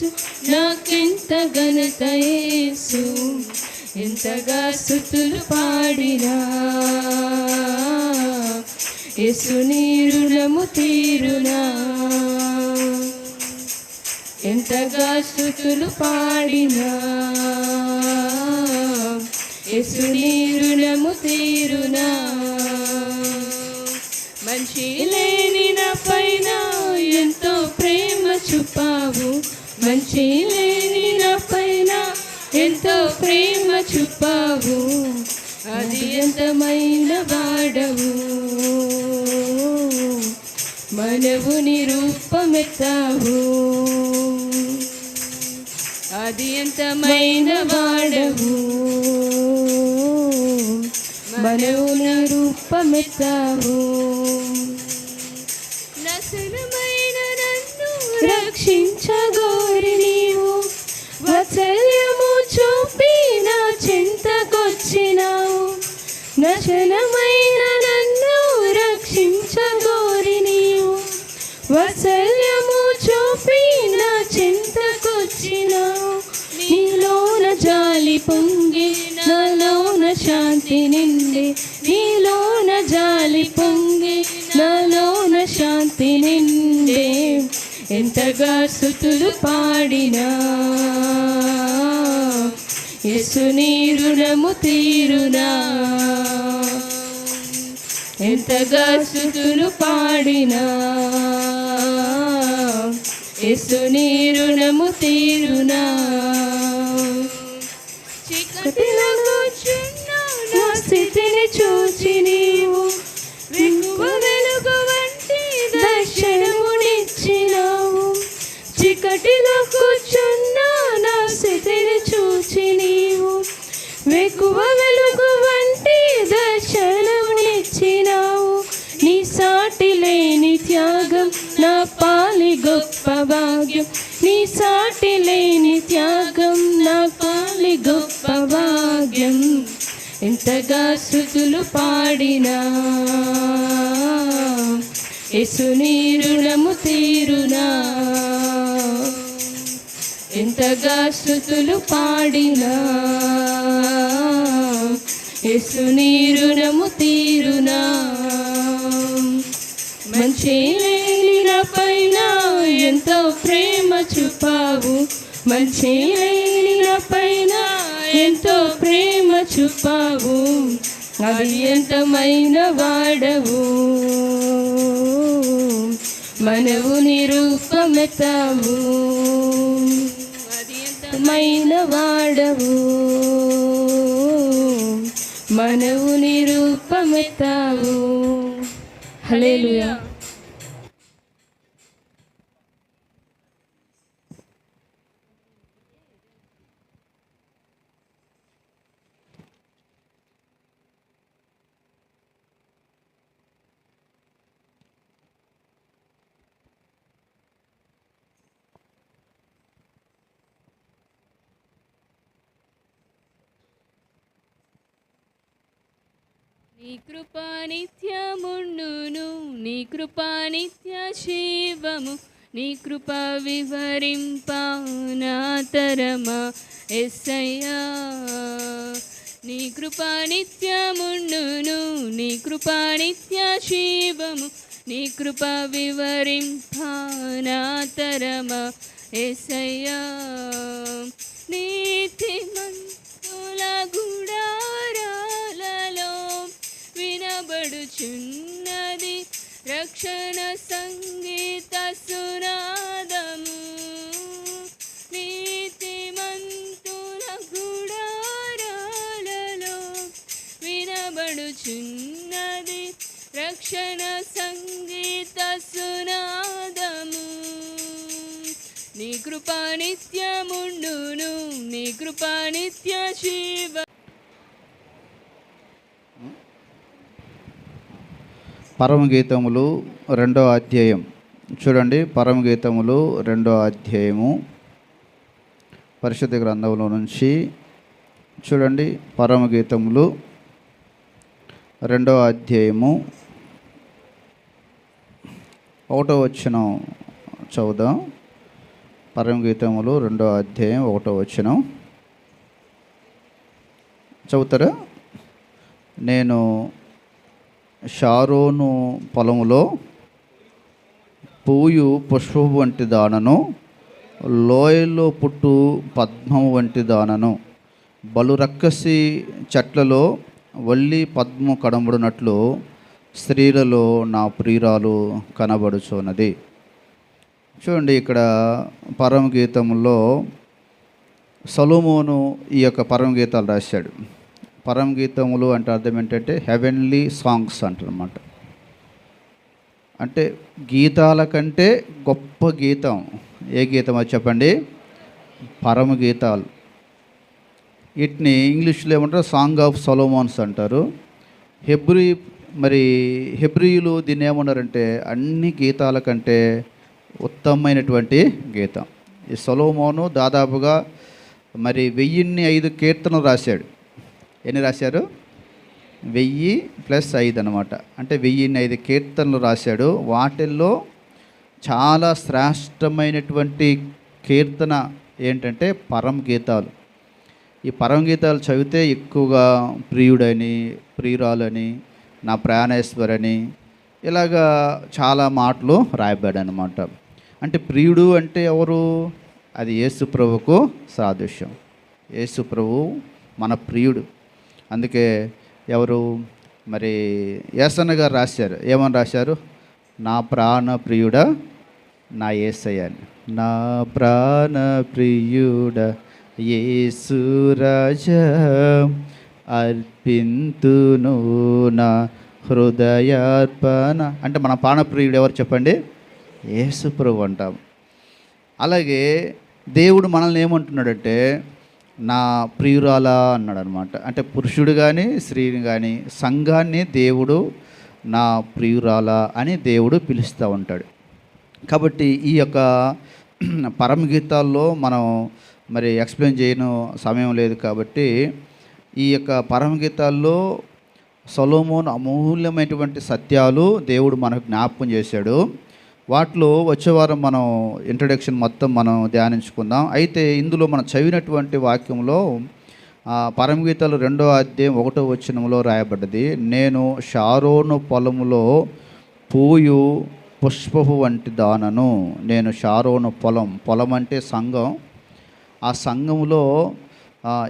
యేసు నాకెంత ఘనత యేసు, ఎంతగా స్తుతులు పాడినా యేసు నీ రుణము తీరునా. ఎంతగా స్తుతులు పాడినా యేసు నీ రుణము తీరునా. మంచి లేని నా పైన ఎంతో ప్రేమ చూపావు, మంచి లేని నా పైన ఎంతో ప్రేమ చూపావు, అది ఎంతమైన వాడవు, మనవుని రూపమెత్తావు, అది ఎంతమైన వాడవు, మనవుని రూపమెత్తావు. నశనమైన నన్ను రక్షించగోరి నీవు వాత్సల్యము చూపి నా చింతకొచ్చినావు. నశనమైన నన్ను రక్షించగోరి నీవు వాత్సల్యము చూపి నా చింతకొచ్చినావు. నీలోన జాలి పొంగి నాలోన శాంతి నిండి, నీలోన జాలి పొంగి నాలోన శాంతి నిండే. ఎంతగా స్తుతులు పాడినా యేసు నీ రుణము తీరునా. ఎంతగా స్తుతులు పాడినా యేసు నీ రుణము తీరునా. చీకటిలో కూర్చున్న నా స్థితిని చూచి నీవు వెలుగు వెలుగు వంటి దర్శనమునిచ్చినావు. చీకటిలో కూర్చున్న నా స్థితిని చూచి నీవు వెలుగు వెలుగు వంటి దర్శనమునిచ్చినావు. నీ సాటి లేని త్యాగం నా పాలి గొప్ప భాగ్యం, నీ సాటి లేని త్యాగం నా పాలి గొప్ప భాగ్యం. ఎంతగా స్తుతులు పాడినా యేసు నీ రుణము తీరునా. ఎంతగా స్తుతులు పాడినా యేసు నీ రుణము తీరునా. మంచి లేని నా పైన ఎంతో ప్రేమ చూపావు, మంచి లేని నా పైన ఎంతో ప్రేమ చూపావు, అది ఎంతమైన వాడవు, మనవుని రూపమెత్తావు, అది ఎంతమైన వాడవు, మనవుని రూపమెత్తావు. హల్లెలూయా. నీ కృపా నిత్యముండును, నీ కృపా నిత్య శివము, నీ కృప వివరింప నా తరమా యేసయ్యా. నీ కృపా నిత్యముండును, నీ కృపా నిత్య శివము, నీ కృప వివరింప నా తరమా యేసయ్యా. నీతిమంతుల గుడారాలలో వినబడుచున్నది రక్షణ సంగీత సునాదము. నీతిమంతుల గుడారాలలో వినబడుచున్నది రక్షణ సంగీత సునాదము. నీ కృపా నిత్యముండును, నీ కృపా నిత్య శివ. పరమగీతములు 2వ అధ్యాయం చూడండి. పరమగీతములు 2వ అధ్యాయము పరిశుద్ధ గ్రంథంలో నుంచి చూడండి. పరమగీతములు 2వ అధ్యాయము 1వ వచనం చదువుదాం. పరమగీతములు 2వ అధ్యాయం 1వ వచనం చదువుతారా? నేను షారోను పొలములో పూయు పుష్పము వంటి దానను, లోయలో పుట్టు పద్మము వంటి దానను. బలు రక్కసి చెట్లలో వల్లి పద్మము కనబడినట్లు స్త్రీలలో నా ప్రియురాలు కనబడుచున్నది. చూడండి, ఇక్కడ పరమగీతంలో సొలొమోను ఈ యొక్క పరమగీతాలు రాశాడు. పరమగీతములు అంటే అర్థం ఏంటంటే హెవెన్లీ సాంగ్స్ అంటారన్నమాట. అంటే గీతాల కంటే గొప్ప గీతం ఏ గీతం అది చెప్పండి? పరమగీతాలు. వీటిని ఇంగ్లీష్లో ఏమంటారు? సాంగ్ ఆఫ్ సొలొమోన్స్ అంటారు. హెబ్రీయులు దీన్ని ఏమన్నారంటే అన్ని గీతాల కంటే ఉత్తమమైనటువంటి గీతం. ఈ సొలొమోను దాదాపుగా 1005 కీర్తనలు రాశాడు. ఎన్ని రాశారు? 1000 + 5 అనమాట. అంటే 1005 కీర్తనలు రాశాడు. వాటిల్లో చాలా శ్రేష్టమైనటువంటి కీర్తన ఏంటంటే పరమగీతాలు. ఈ పరమగీతాలు చదివితే ఎక్కువగా ప్రియుడని, ప్రియురాలని, నా ప్రాణేశ్వరని ఇలాగా చాలా మాటలు రాయబడ్డాయన్నమాట. అంటే ప్రియుడు అంటే ఎవరు? అది యేసు ప్రభువుకు సాదృశ్యం. యేసు ప్రభువు మన ప్రియుడు. అందుకే ఎవరు యేసన్న గారు రాశారు. ఏమని రాశారు? నా ప్రాణ ప్రియుడా నా యేసయ్య అని. నా ప్రాణ ప్రియుడా యేసు రాజా అర్పింతును నా హృదయార్పణ. అంటే మన ప్రాణప్రియుడు ఎవరు చెప్పండి? యేసు ప్రభు అంటాం. అలాగే దేవుడు మనల్ని ఏమంటున్నాడంటే నా ప్రియురాలా అన్నాడు అనమాట. అంటే పురుషుడు కానీ స్త్రీని కానీ సంఘాన్ని దేవుడు నా ప్రియురాలా అని దేవుడు పిలుస్తూ ఉంటాడు. కాబట్టి ఈ యొక్క పరమగీతాల్లో మనం ఎక్స్ప్లెయిన్ చేయను సమయం లేదు. కాబట్టి ఈ యొక్క పరమగీతాల్లో సొలొమోను అమూల్యమైనటువంటి సత్యాలు దేవుడు మనకు జ్ఞాపకం చేశాడు. వాటిలో వచ్చే వారం మనం ఇంట్రడక్షన్ మొత్తం మనం ధ్యానించుకుందాం. అయితే ఇందులో మనం చదివినటువంటి వాక్యంలో పరమగీతాలు 2వ అధ్యాయం 1వ వచనంలో రాయబడ్డది, నేను షారోను పొలములో పూయు పుష్పపు వంటి దానను. నేను షారోను పొలం అంటే సంఘం. ఆ సంఘంలో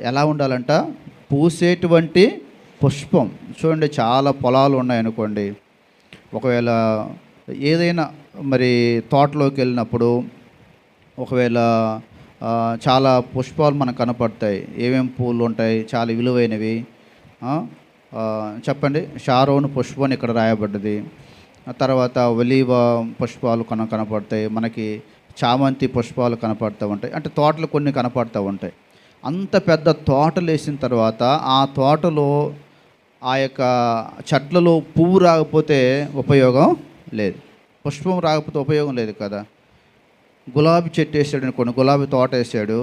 ఎలా ఉండాలంట? పూసేటువంటి పుష్పం. చూడండి, చాలా పొలాలు ఉన్నాయనుకోండి. ఒకవేళ ఏదైనా తోటలోకి వెళ్ళినప్పుడు ఒకవేళ చాలా పుష్పాలు మనకు కనపడతాయి. ఏమేమి పూలు ఉంటాయి? చాలా విలువైనవి. చెప్పండి. షారోను పుష్పం ఇక్కడ రాయబడ్డది. తర్వాత ఒలీవ పుష్పాలు కనపడతాయి. మనకి చామంతి పుష్పాలు కనపడుతూ ఉంటాయి. అంటే తోటలు కొన్ని కనపడుతూ ఉంటాయి. అంత పెద్ద తోటలు వేసిన తర్వాత ఆ తోటలో ఆ యొక్క చెట్లలో పువ్వు రాకపోతే ఉపయోగం లేదు, పుష్పం రాకపోతే ఉపయోగం లేదు కదా. గులాబీ చెట్టు వేసాడు అనుకోండి, గులాబీ తోట వేసాడు.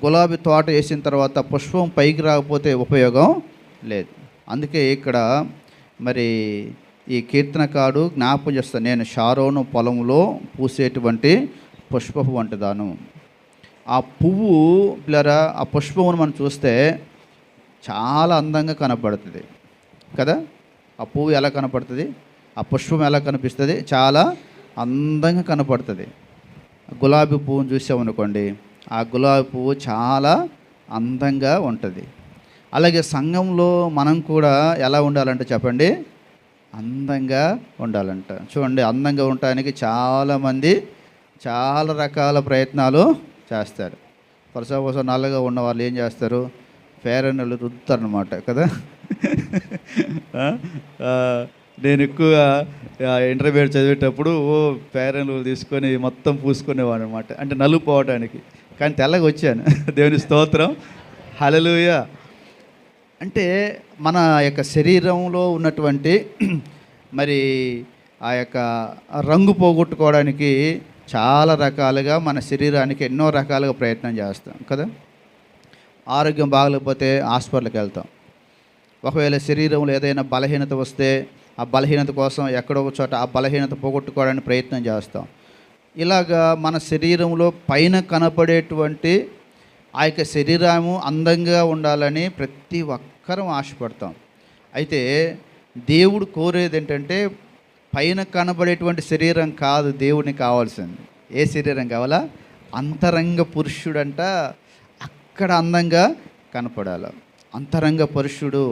గులాబీ తోట వేసిన తర్వాత పుష్పం పైకి రాకపోతే ఉపయోగం లేదు. అందుకే ఇక్కడ ఈ కీర్తనకాడు జ్ఞాపకం చేస్తాను, నేను షారోను పొలంలో పూసేటువంటి పుష్పపు వంటిదాను. ఆ పువ్వు పిల్లరా, ఆ పుష్పమును మనం చూస్తే చాలా అందంగా కనపడుతుంది కదా. ఆ పువ్వు ఎలా కనపడుతుంది? ఆ పుష్పం ఎలా కనిపిస్తుంది? చాలా అందంగా కనపడుతుంది. గులాబీ పువ్వును చూసామనుకోండి, ఆ గులాబీ పువ్వు చాలా అందంగా ఉంటుంది. అలాగే సంఘంలో మనం కూడా ఎలా ఉండాలంటే చెప్పండి, అందంగా ఉండాలంట. చూడండి, అందంగా ఉండటానికి చాలామంది చాలా రకాల ప్రయత్నాలు చేస్తారు. కోసం నల్లగా ఉన్న వాళ్ళు ఏం చేస్తారు? ఫేర్ అండ్ లవ్లీ రుద్దుతారనమాట కదా. నేను ఎక్కువగా ఇంటర్మీడియట్ చదివేటప్పుడు ఫేర్ అండ్ లవ్లీ తీసుకొని మొత్తం పూసుకునేవాడు అనమాట. అంటే నలుపు పోవడానికి. కానీ తెల్లగా వచ్చాను. దేవుని స్తోత్రం, హల్లెలూయా. అంటే మన యొక్క శరీరంలో ఉన్నటువంటి ఆ యొక్క రంగు పోగొట్టుకోవడానికి చాలా రకాలుగా మన శరీరానికి ఎన్నో రకాలుగా ప్రయత్నం చేస్తాం కదా. ఆరోగ్యం బాగలేకపోతే హాస్పిటల్కి వెళ్తాం. ఒకవేళ శరీరంలో ఏదైనా బలహీనత వస్తే ఆ బలహీనత కోసం ఎక్కడో ఒక చోట ఆ బలహీనత పోగొట్టుకోవడానికి ప్రయత్నం చేస్తాం. ఇలాగా మన శరీరంలో పైన కనపడేటువంటి ఆ యొక్క శరీరము అందంగా ఉండాలని ప్రతి ఒక్కరం ఆశపడతాం. అయితే దేవుడు కోరేది ఏంటంటే పైన కనబడేటువంటి శరీరం కాదు దేవునికి కావాల్సింది. ఏ శరీరం కావాలా? అంతరంగ పురుషుడంట అక్కడ అందంగా కనపడాలి. అంతరంగ పురుషుడు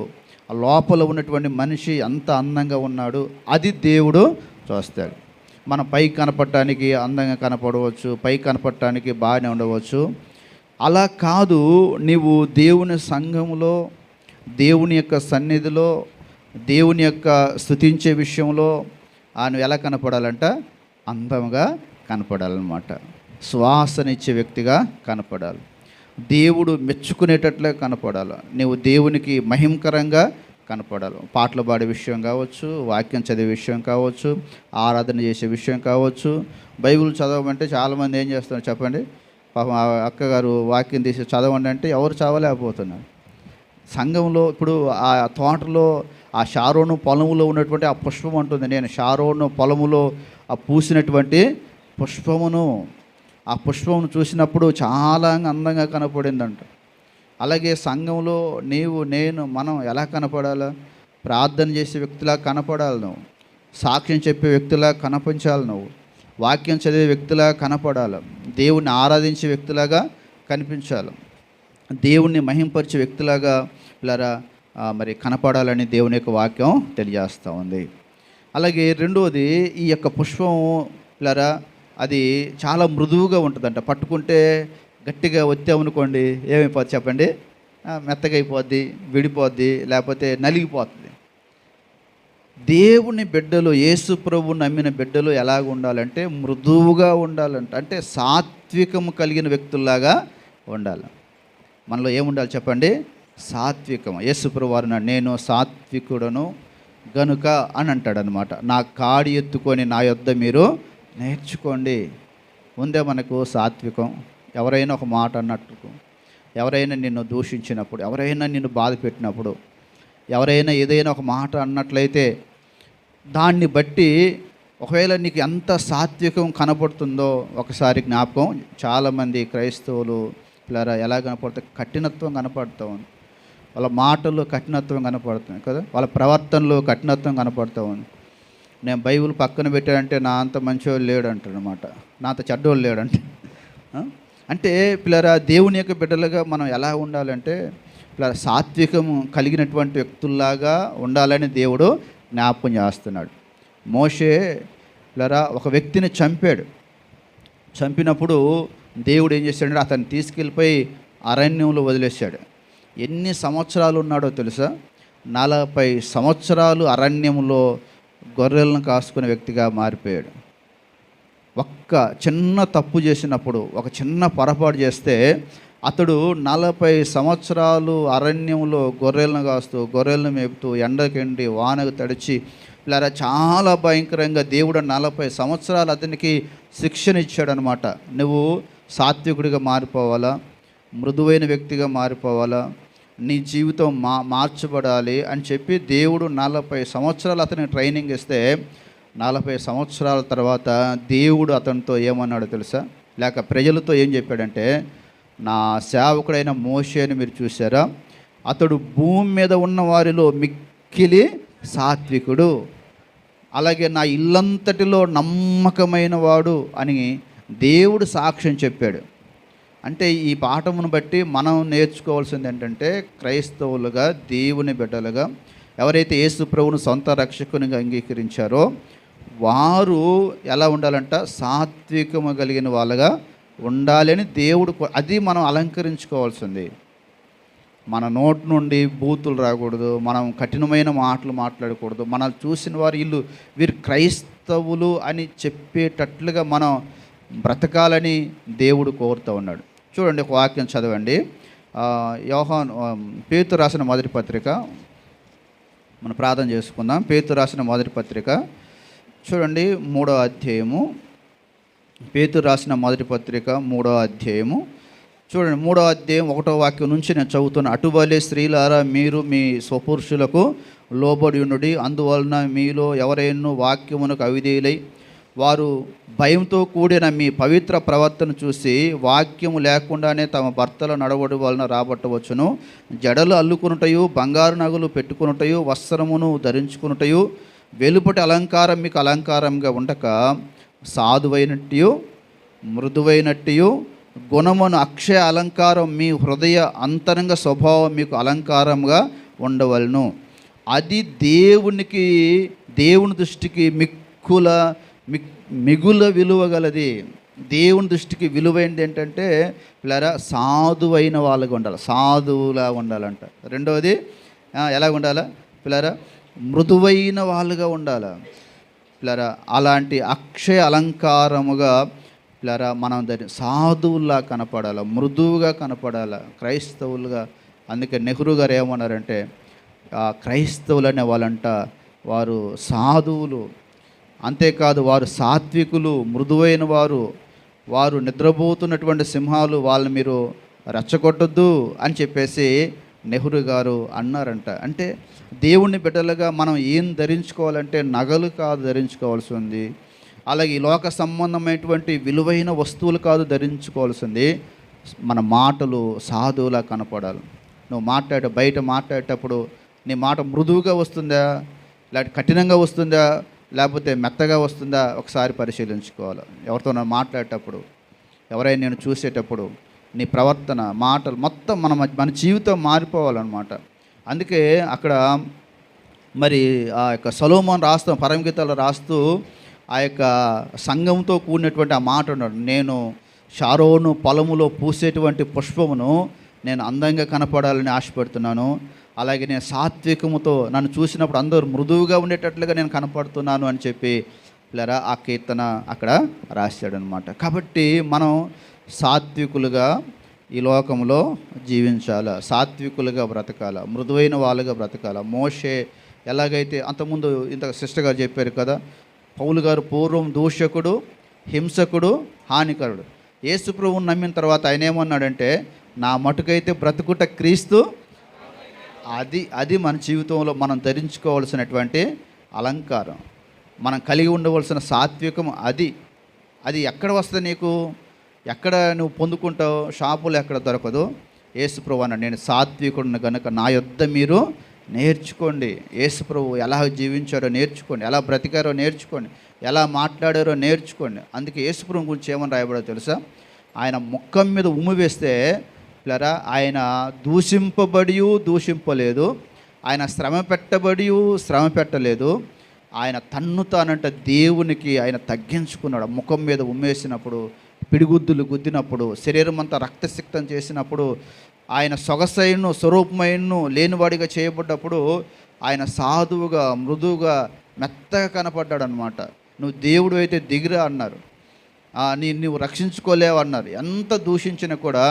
ఆ లోపల ఉన్నటువంటి మనిషి అంత అందంగా ఉన్నాడు, అది దేవుడు చూస్తాడు. మనం పైకి కనపడటానికి అందంగా కనపడవచ్చు, పైకి కనపడటానికి బాగానే ఉండవచ్చు. అలా కాదు, నీవు దేవుని సంఘములో, దేవుని యొక్క సన్నిధిలో, దేవుని యొక్క స్తుతించే విషయంలో నువ్వు ఎలా కనపడాలంట? అందంగా కనపడాలన్నమాట. శ్వాసనిచ్చే వ్యక్తిగా కనపడాలి. దేవుడు మెచ్చుకునేటట్లే కనపడాలి. నువ్వు దేవునికి మహిమకరంగా కనపడాలి. పాటలు పాడే విషయం కావచ్చు, వాక్యం చదివే విషయం కావచ్చు, ఆరాధన చేసే విషయం కావచ్చు. బైబిల్ చదవమంటే చాలామంది ఏం చేస్తున్నారు చెప్పండి? పాపం అక్కగారు వాక్యం తీసి చదవండి అంటే ఎవరు చదవలేకపోతున్నారు. సంఘంలో ఇప్పుడు ఆ తోటలో ఆ షారోను పొలములో ఉన్నటువంటి ఆ పుష్పం ఉంటుంది. నేను షారోను పొలములో ఆ పూసినటువంటి పుష్పమును, ఆ పుష్పమును చూసినప్పుడు చాలా అందంగా కనపడిందంట. అలాగే సంఘంలో నీవు, నేను, మనం ఎలా కనపడాలా? ప్రార్థన చేసే వ్యక్తిలా కనపడాలి. నువ్వు సాక్ష్యం చెప్పే వ్యక్తిలా కనిపించాలి. నువ్వు వాక్యం చదివే వ్యక్తిలా కనపడాలి. దేవుణ్ణి ఆరాధించే వ్యక్తిలాగా కనిపించాలి. దేవుణ్ణి మహింపరిచే వ్యక్తిలాగా పిల్లరా మరి కనపడాలని దేవుని యొక్క వాక్యం తెలియజేస్తూ ఉంది. అలాగే రెండవది, ఈ యొక్క పుష్పం పిల్లరా అది చాలా మృదువుగా ఉంటుందంట. పట్టుకుంటే గట్టిగా వచ్చామనుకోండి ఏమైపోద్ది చెప్పండి? మెత్తగా అయిపోద్ది, విడిపోద్ది, లేకపోతే నలిగిపోతుంది. దేవుని బిడ్డలు, యేసు ప్రభువు నమ్మిన బిడ్డలు ఎలాగ ఉండాలంటే మృదువుగా ఉండాలంట. అంటే సాత్వికము కలిగిన వ్యక్తుల్లాగా ఉండాలి. మనలో ఏముండాలి చెప్పండి? సాత్వికం. యేసు ప్రభు వారు నేను సాత్వికుడను గనుక అని అంటాడనమాట. నా కాడి ఎత్తుకొని నా యొద్ద మీరు నేర్చుకోండి. ఉందే మనకు సాత్వికం. ఎవరైనా ఒక మాట అన్నట్టు, ఎవరైనా నిన్ను దూషించినప్పుడు, ఎవరైనా నిన్ను బాధ పెట్టినప్పుడు, ఎవరైనా ఏదైనా ఒక మాట అన్నట్లయితే దాన్ని బట్టి ఒకవేళ నీకు ఎంత సాత్వికం కనపడుతుందో ఒకసారి జ్ఞాపకం. చాలామంది క్రైస్తవులు పిల్లరా ఎలా కనపడుతుంది? కఠినత్వం కనపడుతూ ఉంది. వాళ్ళ మాటల్లో కఠినత్వం కనపడుతుంది కదా, వాళ్ళ ప్రవర్తనలో కఠినత్వం కనపడుతూ ఉంది. నేను బైబిల్ పక్కన పెట్టాడంటే నా అంత మంచివాళ్ళు లేడు అంటాడు అనమాట, నా అంత చెడ్డోళ్ళు లేడంటే. అంటే పిల్లరా దేవుని యొక్క బిడ్డలుగా మనం ఎలా ఉండాలంటే పిల్లరా సాత్వికం కలిగినటువంటి వ్యక్తుల్లాగా ఉండాలని దేవుడు జ్ఞాపకం చేస్తున్నాడు. మోషే పిల్లరా ఒక వ్యక్తిని చంపినప్పుడు దేవుడు ఏం చేశాడంటే అతన్ని తీసుకెళ్ళిపోయి అరణ్యంలో వదిలేశాడు. ఎన్ని సంవత్సరాలు ఉన్నాడో తెలుసా? 40 సంవత్సరాలు అరణ్యంలో గొర్రెలను కాసుకునే వ్యక్తిగా మారిపోయాడు. ఒక్క చిన్న తప్పు చేసినప్పుడు, ఒక చిన్న పొరపాటు చేస్తే అతడు 40 సంవత్సరాలు అరణ్యంలో గొర్రెలను కాస్తూ, గొర్రెలను మేపుతూ, ఎండకెండి వానకు తడిచి ఇలా చాలా భయంకరంగా దేవుడు 40 సంవత్సరాలు అతనికి శిక్షణ ఇచ్చాడనమాట. నువ్వు సాత్వికుడిగా మారిపోవాలా, మృదువైన వ్యక్తిగా మారిపోవాలా, నీ జీవితం మార్చబడాలి అని చెప్పి దేవుడు 40 సంవత్సరాలు అతనికి ట్రైనింగ్ ఇస్తే 40 సంవత్సరాల తర్వాత దేవుడు అతనితో ఏమన్నాడో తెలుసా? లేక ప్రజలతో ఏం చెప్పాడంటే, నా సేవకుడైన మోషేని మీరు చూసారా, అతడు భూమి మీద ఉన్న వారిలో మిక్కిలి సాత్వికుడు, అలాగే నా ఇల్లంతటిలో నమ్మకమైన వాడు అని దేవుడు సాక్ష్యం చెప్పాడు. అంటే ఈ పాఠమును బట్టి మనం నేర్చుకోవాల్సింది ఏంటంటే, క్రైస్తవులుగా, దేవుని బిడ్డలుగా ఎవరైతే యేసు ప్రభువును సొంత రక్షకునిగా అంగీకరించారో వారు ఎలా ఉండాలంట? సాత్వికము కలిగిన వాళ్ళగా ఉండాలని దేవుడు, అది మనం అలంకరించుకోవాల్సింది. మన నోటి నుండి బూతులు రాకూడదు, మనం కఠినమైన మాటలు మాట్లాడకూడదు. మనం చూసిన వారు వీరు క్రైస్తవులు అని చెప్పేటట్లుగా మనం బ్రతకాలని దేవుడు కోరుతూ ఉన్నాడు. చూడండి, ఒక వాక్యం చదవండి. యోహాను పేతురు రాసిన మొదటి పత్రిక, మనం ప్రార్థన చేసుకుందాం. పేతురు రాసిన మొదటి పత్రిక చూడండి, 3వ అధ్యాయము. పేతురు రాసిన మొదటి పత్రిక 3వ అధ్యాయము చూడండి. 3వ అధ్యాయం 1వ వాక్యం నుంచి నేను చదువుతున్నా. అటువలే స్త్రీలారా మీరు మీ స్వపురుషులకు లోబడి ఉండుడి, అందువలన మీలో ఎవరైనా వాక్యమునకు అవిధేయులై వారు భయంతో కూడిన మీ పవిత్ర ప్రవర్తన చూసి వాక్యము లేకుండానే తమ భర్తల నడవడి వలన రాబట్టవచ్చును. జడలు అల్లుకునుటయు, బంగారు నగలు పెట్టుకునుటయు, వస్త్రమును ధరించుకునుటయు, వెలుపటి అలంకారం మీకు అలంకారంగా ఉండక సాధువైనట్టు మృదువైనట్టు గుణమును అక్షయ అలంకారం మీ హృదయ అంతరంగ స్వభావం మీకు అలంకారంగా ఉండవలను. అది దేవుని దృష్టికి మిగుల విలువ గలది. దేవుని దృష్టికి విలువైనది ఏంటంటే పిల్లరా, సాధువైన వాళ్ళగా ఉండాలి, సాధువులా ఉండాలంట. రెండవది ఎలాగ ఉండాలా పిల్లరా, మృదువైన వాళ్ళుగా ఉండాలి పిల్లరా. అలాంటి అక్షయ అలంకారముగా పిల్లరా మనం సాధువుల్లా కనపడాలి, మృదువుగా కనపడాలి, క్రైస్తవులుగా. అందుకే నెహ్రూ గారు ఏమన్నారంటే, క్రైస్తవులు అనే వాళ్ళంట వారు సాధువులు, అంతేకాదు వారు సాత్వికులు, మృదువైన వారు నిద్రపోతున్నటువంటి సింహాలు, వాళ్ళని మీరు రెచ్చగొట్టొద్దు అని చెప్పేసి నెహ్రూ గారు అన్నారంట. అంటే దేవుని బిడ్డలుగా మనం ఏం ధరించుకోవాలంటే నగలు కాదు ధరించుకోవాల్సి ఉంది, అలాగే ఈ లోక సంబంధమైనటువంటి విలువైన వస్తువులు కాదు ధరించుకోవాల్సింది. మన మాటలు సాధువులా కనపడాలి. నువ్వు బయట మాట్లాడేటప్పుడు నీ మాట మృదువుగా వస్తుందా, లేకపోతే కఠినంగా వస్తుందా, లేకపోతే మెత్తగా వస్తుందా ఒకసారి పరిశీలించుకోవాలి. ఎవరితో మాట్లాడేటప్పుడు, ఎవరైనా నేను చూసేటప్పుడు నీ ప్రవర్తన, మాటలు మొత్తం మన జీవితం మారిపోవాలన్నమాట. అందుకే అక్కడ మరి ఆ యొక్క సొలొమోను పరమగీతాలు రాస్తూ ఆ యొక్క సంఘంతో కూడినటువంటి ఆ మాట ఉన్నాడు. నేను షారోను పొలములో పూసేటువంటి పుష్పమును నేను అందంగా కనపడాలని ఆశపడుతున్నాను, అలాగే నేను సాత్వికముతో నన్ను చూసినప్పుడు అందరూ మృదువుగా ఉండేటట్లుగా నేను కనపడుతున్నాను అని చెప్పి పిల్లరా ఆ కీర్తన అక్కడ రాశాడనమాట. కాబట్టి మనం సాత్వికులుగా ఈ లోకంలో జీవించాలి, సాత్వికులుగా బ్రతకాల, మృదువైన వాళ్ళుగా బ్రతకాల. మోషే ఎలాగైతే అంతకుముందు ఇంత సిస్టర్ గారు చెప్పారు కదా, పౌలు గారు పూర్వం దూషకుడు, హింసకుడు, హానికరుడు. యేసు ప్రభువుని నమ్మిన తర్వాత ఆయన ఏమన్నాడంటే, నా మటుకైతే బ్రతుకుట క్రీస్తు. అది మన జీవితంలో మనం ధరించుకోవాల్సినటువంటి అలంకారం, మనం కలిగి ఉండవలసిన సాత్వికం. అది ఎక్కడ వస్తుంది నీకు, ఎక్కడ నువ్వు పొందుకుంటావు? షాపులో ఎక్కడ దొరకదు. యేసు ప్రభు అన్నాడు, నేను సాత్వికుడిని కనుక నా యొద్ద మీరు నేర్చుకోండి. యేసు ప్రభు ఎలా జీవించారో నేర్చుకోండి, ఎలా బ్రతికారో నేర్చుకోండి, ఎలా మాట్లాడారో నేర్చుకోండి. అందుకే యేసు ప్రభు గురించి ఏమని రాయబడో తెలుసా? ఆయన ముఖం మీద ఉమ్ము వేస్తే పిల్లరా, ఆయన దూషింపలేదు, ఆయన శ్రమ పెట్టలేదు. ఆయన తానంట దేవునికి ఆయన తగ్గించుకున్నాడు. ముఖం మీద ఉమ్మేసినప్పుడు, పిడిగుద్దులు గుద్దినప్పుడు, శరీరం అంతా రక్తసిక్తం చేసినప్పుడు, ఆయన సొగసైను స్వరూపమైను లేనివాడిగా చేయబడ్డప్పుడు ఆయన సాధువుగా, మృదువుగా, మెత్తగా కనపడ్డాడు అనమాట. నువ్వు దేవుడు అయితే దిగిరా అన్నారు, నువ్వు రక్షించుకోలేవు అన్నారు. ఎంత దూషించినా కూడా,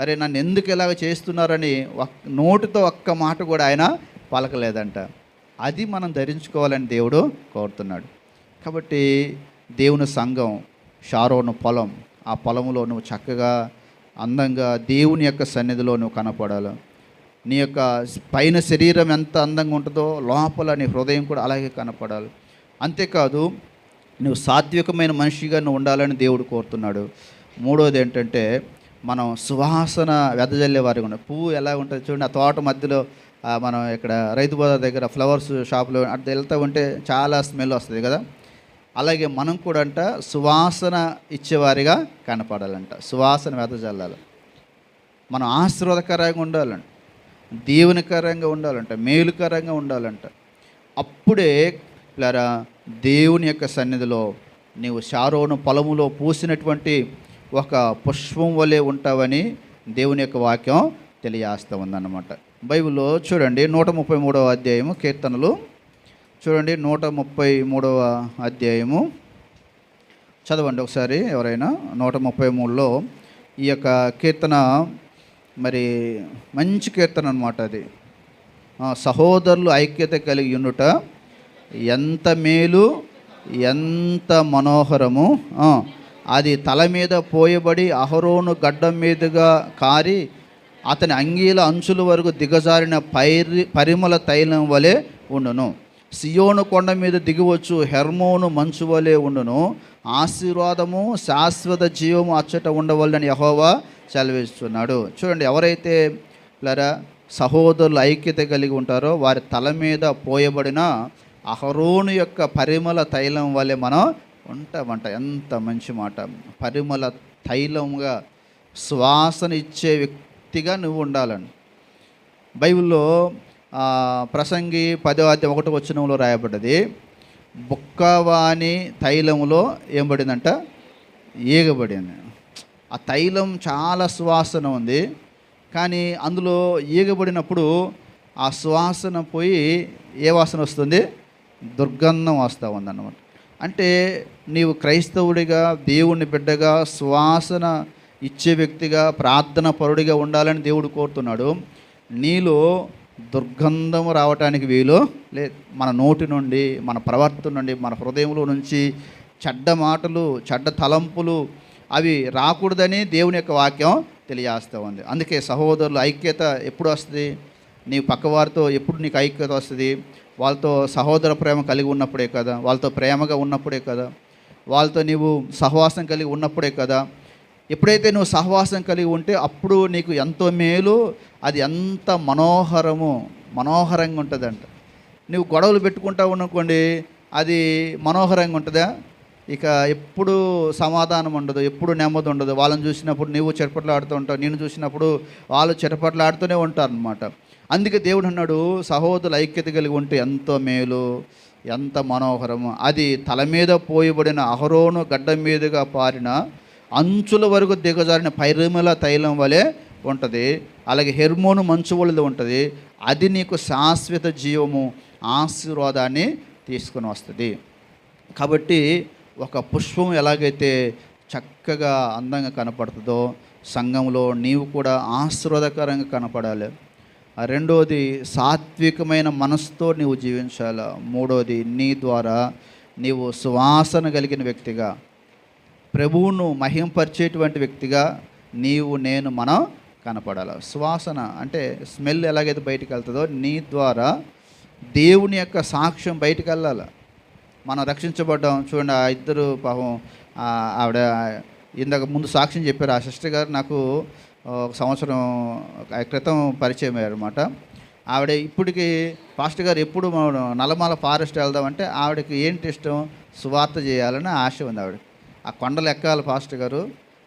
అరే నన్ను ఎందుకు ఇలాగ చేస్తున్నారని నోటితో ఒక్క మాట కూడా ఆయన పలకలేదంట. అది మనం ధరించుకోవాలని దేవుడు కోరుతున్నాడు. కాబట్టి దేవుని సంఘం షారోను పొలం, ఆ పొలంలో నువ్వు చక్కగా అందంగా దేవుని యొక్క సన్నిధిలో నువ్వు కనపడాలి. నీ యొక్క పైన శరీరం ఎంత అందంగా ఉంటుందో లోపల నీ హృదయం కూడా అలాగే కనపడాలి. అంతేకాదు నువ్వు సాత్వికమైన మనిషిగా నువ్వు ఉండాలని దేవుడు కోరుతున్నాడు. మూడోది ఏంటంటే, మనం సువాసన వెదజల్లే వారిగా ఉండాలి. పువ్వు ఎలా ఉంటుంది చూడండి, ఆ తోట మధ్యలో మనం ఇక్కడ రైతు బజార్ దగ్గర ఫ్లవర్స్ షాప్లో అట్లా వెళ్తూ ఉంటే చాలా స్మెల్ వస్తుంది కదా. అలాగే మనం కూడా అంట సువాసన ఇచ్చేవారిగా కనపడాలంట, సువాసన వెదజల్లాలి. మనం ఆశీర్వాదకరంగా ఉండాలంట, దీవెనకరంగా ఉండాలంట, మేలుకరంగా ఉండాలంట. అప్పుడే పిల్లరా దేవుని యొక్క సన్నిధిలో నీవు షారోను పొలములో పూసినటువంటి ఒక పుష్పం వలె ఉంటావని దేవుని యొక్క వాక్యం తెలియజేస్తూ ఉందన్నమాట. బైబిల్లో చూడండి 133వ అధ్యాయము కీర్తనలు చూడండి, 133వ అధ్యాయము చదవండి ఒకసారి ఎవరైనా. 133లో ఈ యొక్క కీర్తన మరి మంచి కీర్తన అనమాట. అది సహోదరులు ఐక్యత కలిగి ఉండుట ఎంత మేలు, ఎంత మనోహరము. అది తల మీద పోయబడి అహరోను గడ్డం మీదుగా కారి అతని అంగీల అంచుల వరకు దిగజారిన పరిమళ తైలం వలె ఉండును. సియోను కొండ మీద దిగివచ్చు, హెర్మోను మంచు వలె ఉండును, ఆశీర్వాదము శాశ్వత జీవము అచ్చట ఉండవల్లని యెహోవా సెలవిస్తున్నాడు. చూడండి, ఎవరైతే ప్లరా సహోదరులు ఐక్యత కలిగి ఉంటారో వారి తల మీద పోయబడిన అహరోను యొక్క పరిమళ తైలం వలె మనం ఉంటామంట. ఎంత మంచి మాట! పరిమళ తైలంగా శ్వాసన ఇచ్చే వ్యక్తిగా నువ్వు ఉండాలని బైబిల్లో ప్రసంగి 10:1 రాయబడ్డది. బుక్కవాని తైలములో ఏం పడిందంట? ఈగబడింది. ఆ తైలం చాలా సువాసన ఉంది, కానీ అందులో ఈగబడినప్పుడు ఆ సువాసన పోయి ఏ వాసన వస్తుంది? దుర్గంధం వస్తూ ఉందన్నమాట. అంటే నీవు క్రైస్తవుడిగా, దేవుని బిడ్డగా, సువాసన ఇచ్చే వ్యక్తిగా, ప్రార్థన పరుడిగా ఉండాలని దేవుడు కోరుతున్నాడు. నీలో దుర్గంధం రావటానికి వీలు లేదు. మన నోటి నుండి, మన ప్రవర్తన నుండి, మన హృదయంలో నుంచి చెడ్డ మాటలు, చెడ్డ తలంపులు అవి రాకూడదని దేవుని యొక్క వాక్యం తెలియజేస్తూ ఉంది. అందుకే సహోదరులు ఐక్యత ఎప్పుడు వస్తుంది? నీ పక్కవారితో ఎప్పుడు నీకు ఐక్యత వస్తుంది? వాళ్ళతో సహోదర ప్రేమ కలిగి ఉన్నప్పుడే కదా, వాళ్ళతో ప్రేమగా ఉన్నప్పుడే కదా, వాళ్ళతో నీవు సహవాసం కలిగి ఉన్నప్పుడే కదా. ఎప్పుడైతే నువ్వు సహవాసం కలిగి ఉంటే అప్పుడు నీకు ఎంతో మేలు, అది ఎంత మనోహరంగా ఉంటుందంట. నువ్వు గొడవలు పెట్టుకుంటావు అనుకోండి, అది మనోహరంగా ఉంటుందా? ఇక ఎప్పుడు సమాధానం ఉండదు, ఎప్పుడు నెమ్మది ఉండదు. వాళ్ళని చూసినప్పుడు నువ్వు చెరపట్లాడుతూ ఉంటావు, నేను చూసినప్పుడు వాళ్ళు చెరపట్లాడుతూనే ఉంటారు అన్నమాట. అందుకే దేవుడు అన్నాడు, సహోదరులు ఐక్యత కలిగి ఉంటే ఎంతో మేలు, ఎంత మనోహరము. అది తల మీద పోయబడిన అహరోను గడ్డ మీదుగా పారిన అంచుల వరకు దిగజారిన పరిమళ తైలం వలె ఉంటుంది. అలాగే హెర్మోను మంచు వలె ఉంటుంది. అది నీకు శాశ్వత జీవము, ఆశీర్వాదాన్ని తీసుకొని వస్తుంది. కాబట్టి ఒక పుష్పం ఎలాగైతే చక్కగా అందంగా కనపడుతుందో, సంఘంలో నీవు కూడా ఆశీర్వాదకరంగా కనపడాలి. రెండోది, సాత్వికమైన మనసుతో నీవు జీవించాలి. మూడోది, నీ ద్వారా నీవు సువాసన కలిగిన వ్యక్తిగా, ప్రభువును మహింపరిచేటువంటి వ్యక్తిగా మనం కనపడాలి. సువాసన అంటే స్మెల్ ఎలాగైతే బయటికి వెళ్తుందో, నీ ద్వారా దేవుని యొక్క సాక్ష్యం బయటికి వెళ్ళాలి. మనం రక్షించబడ్డాం. చూడండి, ఆ ఇద్దరు పాపం ఆవిడ ఇందాక ముందు సాక్ష్యం చెప్పారు. ఆ సిస్టర్ గారు నాకు ఒక సంవత్సరం క్రితం పరిచయం అయ్యారు అనమాట. ఆవిడ ఇప్పటికి పాస్టర్ గారు ఎప్పుడు మనం నల్లమల ఫారెస్ట్ వెళ్దామంటే ఆవిడకి ఏంటి ఇష్టం? సువార్త చేయాలని ఆశ ఉంది ఆవిడ. ఆ కొండలు ఎక్కాలి పాస్టర్ గారు.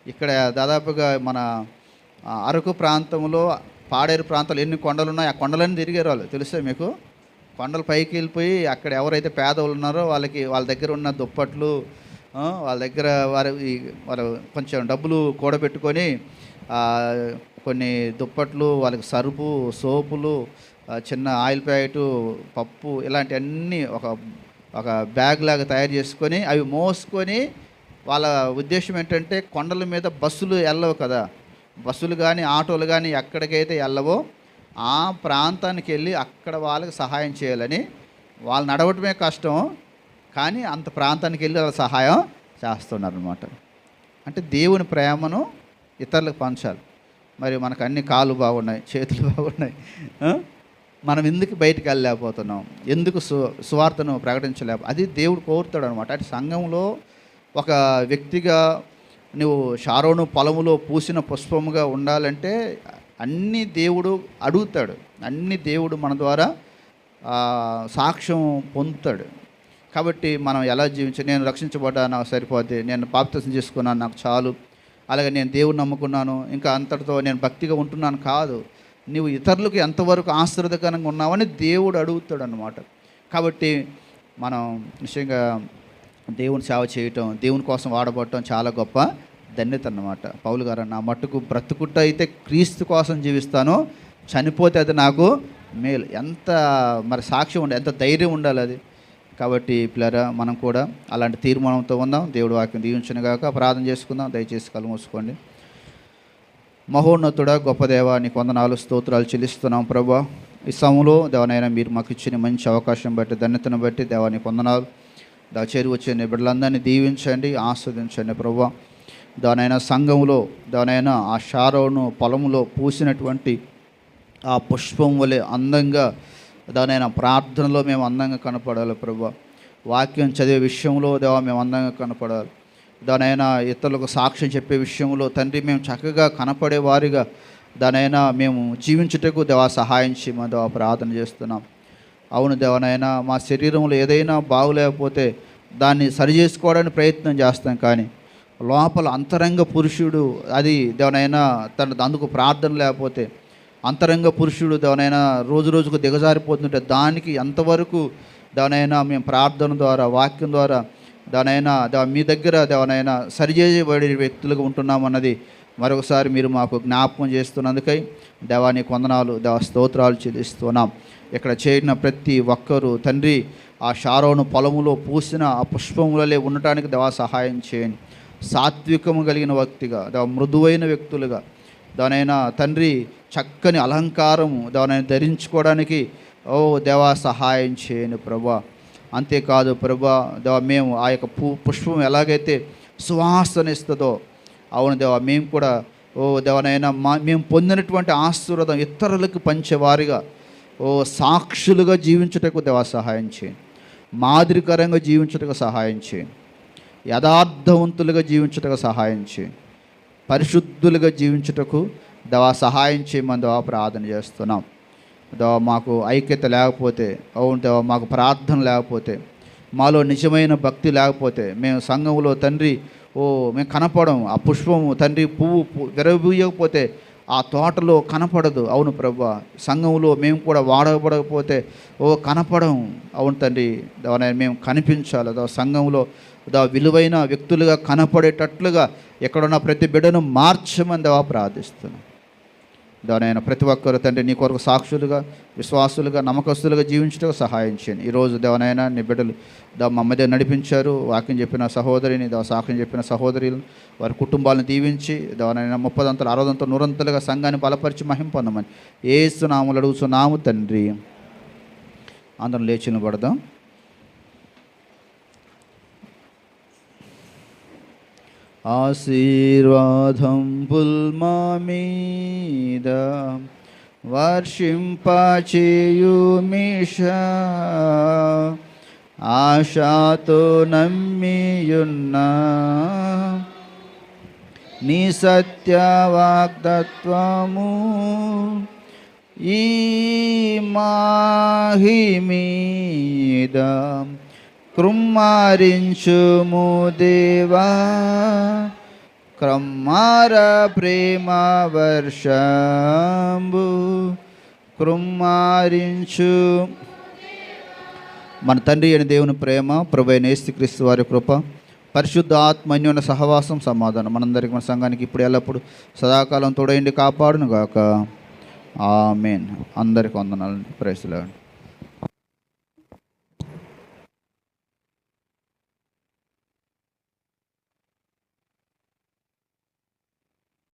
ఇక్కడ దాదాపుగా మన అరకు ప్రాంతంలో, పాడేరు ప్రాంతాలు ఎన్ని కొండలు ఉన్నాయి, ఆ కొండలన్నీ తిరిగారు వాళ్ళు. తెలుసా మీకు? కొండల పైకి వెళ్ళిపోయి అక్కడ ఎవరైతే పేదవాళ్ళు ఉన్నారో వాళ్ళ దగ్గర ఉన్న దుప్పట్లు, వాళ్ళ దగ్గర వారు కొంచెం డబ్బులు కూడబెట్టుకొని కొన్ని దుప్పట్లు, వాళ్ళకి సరుపు, సోపులు, చిన్న ఆయిల్ ప్యాకెటు, పప్పు, ఇలాంటివన్నీ ఒక బ్యాగ్ లాగా తయారు చేసుకొని అవి మోసుకొని, వాళ్ళ ఉద్దేశం ఏంటంటే కొండల మీద బస్సులు వెళ్ళవు కదా, బస్సులు కానీ ఆటోలు కానీ ఎక్కడికైతే వెళ్ళవో ఆ ప్రాంతానికి వెళ్ళి అక్కడ వాళ్ళకి సహాయం చేయాలని. వాళ్ళు నడవటమే కష్టం, కానీ అంత ప్రాంతానికి వెళ్ళి వాళ్ళ సహాయం చేస్తున్నారు అన్నమాట. అంటే దేవుని ప్రేమను ఇతరులకు పంచాలి. మరి మనకు అన్ని కాళ్ళు బాగున్నాయి, చేతులు బాగున్నాయి, మనం ఎందుకు బయటికి వెళ్ళలేకపోతున్నాం? ఎందుకు సువార్తను అది దేవుడు కోరుతాడు అనమాట. అంటే సంఘంలో ఒక వ్యక్తిగా నువ్వు షారోను పొలములో పూసిన పుష్పముగా ఉండాలంటే అన్నీ దేవుడు అడుగుతాడు, అన్నీ దేవుడు మన ద్వారా సాక్ష్యం పొందుతాడు. కాబట్టి మనం ఎలా జీవించాలి? నేను రక్షించబడ్డా, నాకు సరిపోద్ది, నేను బాప్తిసం చేసుకున్నాను, నాకు చాలు, అలాగే నేను దేవుని నమ్ముకున్నాను, ఇంకా అంతటితో నేను భక్తిగా ఉంటున్నాను కాదు. నువ్వు ఇతరులకు ఎంతవరకు ఆశీర్వాదకరంగా ఉన్నావని దేవుడు అడుగుతాడు అన్నమాట. కాబట్టి మనం నిశ్చయంగా దేవుని సేవ చేయటం, దేవుని కోసం వాడబడటం చాలా గొప్ప ధన్యత అన్నమాట. పౌలు గారు, నా మట్టుకు బ్రతుకుట అయితే క్రీస్తు కోసం జీవిస్తాను, చనిపోతే అది నాకు మేలు. ఎంత మరి సాక్ష్యం ఉండాలి, ఎంత ధైర్యం ఉండాలి అది. కాబట్టి పిల్లరా, మనం కూడా అలాంటి తీర్మానంతో ఉందాం. దేవుడు వాక్యం దీవించునుగాక. ప్రార్థన చేసుకుందాం. దయచేసి కళ్ళు మూసుకోండి. మహోన్నతుడా, గొప్ప దేవా, నీకు వందనాలు, స్తోత్రాలు చెల్లిస్తున్నాం ప్రభా. ఈ సమయంలో దేవనైనా మీరు మాకు ఇచ్చిన మంచి అవకాశం బట్టి, ధన్యతను బట్టి దేవా నీకు వందనాలు. చేరి వచ్చే బిడ్డలందరినీ దీవించండి, ఆస్వాదించండి ప్రభా. దానైనా సంఘంలో, దానైనా ఆ షారోను పొలంలో పూసినటువంటి ఆ పుష్పం వలె అందంగా దానైనా ప్రార్థనలో మేము అందంగా కనపడాలి ప్రభా. వాక్యం చదివే విషయంలో దేవా మేము అందంగా కనపడాలి. దానైనా ఇతరులకు సాక్ష్యం చెప్పే విషయంలో తండ్రి మేము చక్కగా కనపడే వారిగా దానైనా మేము జీవించుటకు దేవా సహాయం చేయమని దేవా ప్రార్థన చేస్తున్నాం. అవును దేవనైనా మా శరీరంలో ఏదైనా బాగులేకపోతే దాన్ని సరి చేసుకోవడానికి ప్రయత్నం చేస్తాం, కానీ లోపల అంతరంగ పురుషుడు అది దేవనైనా అందుకు ప్రార్థన లేకపోతే అంతరంగ పురుషుడు దేవనైనా రోజు రోజుకు దిగజారిపోతుంటే దానికి ఎంతవరకు దానైనా మేము ప్రార్థన ద్వారా వాక్యం ద్వారా దానైనా మీ దగ్గర దేవనైనా సరిచేయబడే వ్యక్తులుగా ఉంటున్నామన్నది మరొకసారి మీరు మాకు జ్ఞాపకం చేస్తున్నందుకై దేవానికి వందనాలు, దేవ స్తోత్రాలు చెల్లిస్తున్నాం. ఇక్కడ చేరిన ప్రతి ఒక్కరూ తండ్రి ఆ షారోను పొలములో పూసిన ఆ పుష్పములలే ఉండటానికి దేవా సహాయం చేయండి. సాత్వికము కలిగిన వ్యక్తిగా దేవ మృదువైన వ్యక్తులుగా దానైనా తండ్రి చక్కని అలంకారము దానైనా ధరించుకోవడానికి దేవా సహాయం చేయండి ప్రభా. అంతేకాదు ప్రభా దేవా మేము ఆ యొక్క పుష్పం ఎలాగైతే సువాసనిస్తుందో అవును దేవా మేము కూడా దేవనైనా మేము పొందినటువంటి ఆశీర్వాదం ఇతరులకు పంచేవారిగా సాక్షులుగా జీవించుటకు దేవా సహాయం చేయండి. మాదిరికరంగా జీవించుటకు సహాయం చేయండి. యథార్థవంతులుగా జీవించుటకు సహాయం చేయండి. పరిశుద్ధులుగా జీవించుటకు దేవా సహాయం చేయమని దేవా ప్రార్థన చేస్తున్నాం. దేవా మాకు ఐక్యత లేకపోతే అవును దేవా మాకు ప్రార్థన లేకపోతే మాలో నిజమైన భక్తి లేకపోతే మేము సంఘంలో తండ్రి మేము కనపడం. ఆ పుష్పము తండ్రి పువ్వు విరబూయకపోతే ఆ తోటలో కనపడదు. అవును ప్రభా, సంఘంలో మేము కూడా వాడబడకపోతే కనపడం. అవును తండ్రి మేము కనిపించాలి. సంఘంలో విలువైన వ్యక్తులుగా కనపడేటట్లుగా ఎక్కడున్న ప్రతి బిడ్డను మార్చమని దేవా ప్రార్థిస్తున్నాం. దానైనా ప్రతి ఒక్కరు తండ్రి నీ కొరకు సాక్షులుగా విశ్వాసులుగా నమ్మకస్తులుగా జీవించడానికి సహాయం చేయండి. ఈరోజు దేవనైనా నీ బిడ్డలు మా మధ్య నడిపించారు. వాక్యం చెప్పిన సహోదరిని సాక్ష్యం చెప్పిన సహోదరులు వారి కుటుంబాలను దీవించి దేవనైనా 30 60 100 సంఘాన్ని బలపరిచి మహిమ పొందమని యేసు నామములో అడుగుచున్నాము తండ్రి. అందరం లేచి నిలబడదాం. ఆశీర్వాదం పుల్మా మీద వర్షింపచేయుమిషా, ఆశతో నమ్మియున్నా నీ సత్య వాగ్దత్వము ఈ మాహి మీద కృమ్మారించుము దేవా, క్రమ్మార ప్రేమ వర్షంబు కృమ్మారించు. మన తండ్రి అయిన దేవుని ప్రేమ, ప్రభువైన యేసుక్రీస్తు వారి కృప, పరిశుద్ధ ఆత్మ అన్యోన్య సహవాసం సమాధానం మనందరికీ మన సంఘానికి ఇప్పుడు ఎల్లప్పుడు సదాకాలం తోడైండి కాపాడును గాక. ఆమేన్. అందరికి వందనాలు. Praise lord.